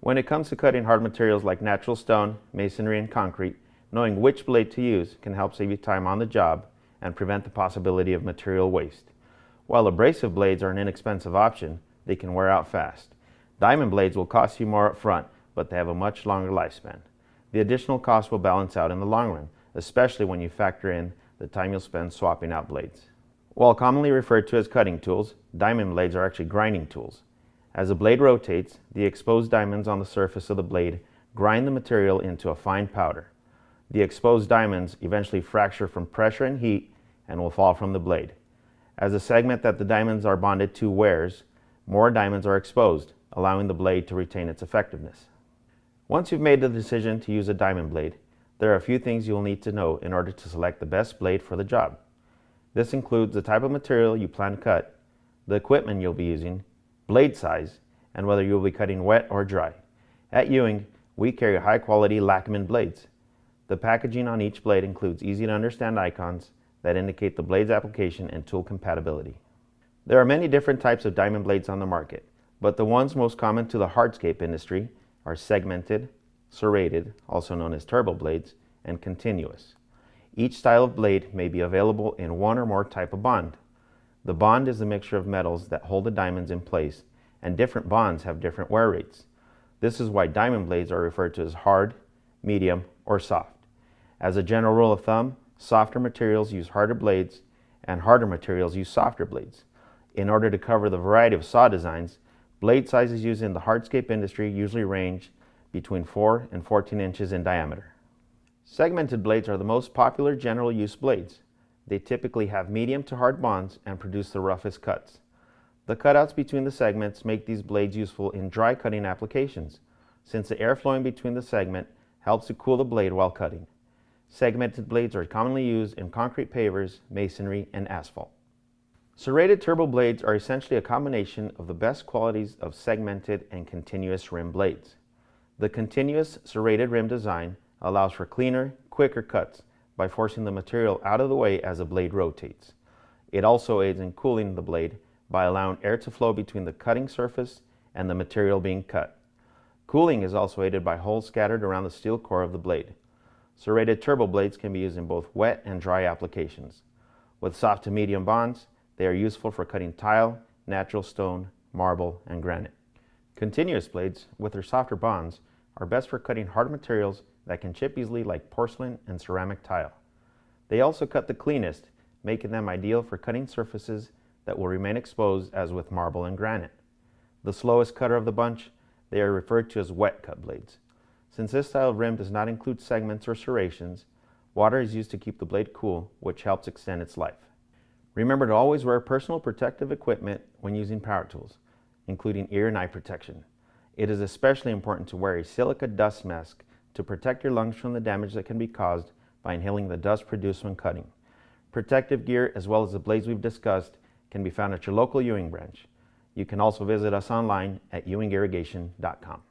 When it comes to cutting hard materials like natural stone, masonry, and concrete, knowing which blade to use can help save you time on the job and prevent the possibility of material waste. While abrasive blades are an inexpensive option, they can wear out fast. Diamond blades will cost you more up front, but they have a much longer lifespan. The additional cost will balance out in the long run, especially when you factor in the time you'll spend swapping out blades. While commonly referred to as cutting tools, diamond blades are actually grinding tools. As a blade rotates, the exposed diamonds on the surface of the blade grind the material into a fine powder. The exposed diamonds eventually fracture from pressure and heat and will fall from the blade. As the segment that the diamonds are bonded to wears, more diamonds are exposed, allowing the blade to retain its effectiveness. Once you've made the decision to use a diamond blade, there are a few things you'll need to know in order to select the best blade for the job. This includes the type of material you plan to cut, the equipment you'll be using, blade size, and whether you'll be cutting wet or dry. At Ewing, we carry high-quality Lackerman blades. The packaging on each blade includes easy-to-understand icons that indicate the blade's application and tool compatibility. There are many different types of diamond blades on the market, but the ones most common to the hardscape industry are segmented, serrated, also known as turbo blades, and continuous. Each style of blade may be available in one or more type of bond. The bond is a mixture of metals that hold the diamonds in place, and different bonds have different wear rates. This is why diamond blades are referred to as hard, medium, or soft. As a general rule of thumb, softer materials use harder blades, and harder materials use softer blades. In order to cover the variety of saw designs, blade sizes used in the hardscape industry usually range between 4 and 14 inches in diameter. Segmented blades are the most popular general use blades. They typically have medium to hard bonds and produce the roughest cuts. The cutouts between the segments make these blades useful in dry cutting applications, since the air flowing between the segment helps to cool the blade while cutting. Segmented blades are commonly used in concrete pavers, masonry, and asphalt. Serrated turbo blades are essentially a combination of the best qualities of segmented and continuous rim blades. The continuous serrated rim design allows for cleaner, quicker cuts by forcing the material out of the way as the blade rotates. It also aids in cooling the blade by allowing air to flow between the cutting surface and the material being cut. Cooling is also aided by holes scattered around the steel core of the blade. Serrated turbo blades can be used in both wet and dry applications. With soft to medium bonds, they are useful for cutting tile, natural stone, marble, and granite. Continuous blades, with their softer bonds, are best for cutting hard materials that can chip easily like porcelain and ceramic tile. They also cut the cleanest, making them ideal for cutting surfaces that will remain exposed as with marble and granite. The slowest cutter of the bunch, they are referred to as wet cut blades. Since this style of rim does not include segments or serrations, water is used to keep the blade cool, which helps extend its life. Remember to always wear personal protective equipment when using power tools, including ear and eye protection. It is especially important to wear a silica dust mask to protect your lungs from the damage that can be caused by inhaling the dust produced when cutting. Protective gear, as well as the blades we've discussed, can be found at your local Ewing branch. You can also visit us online at ewingirrigation.com.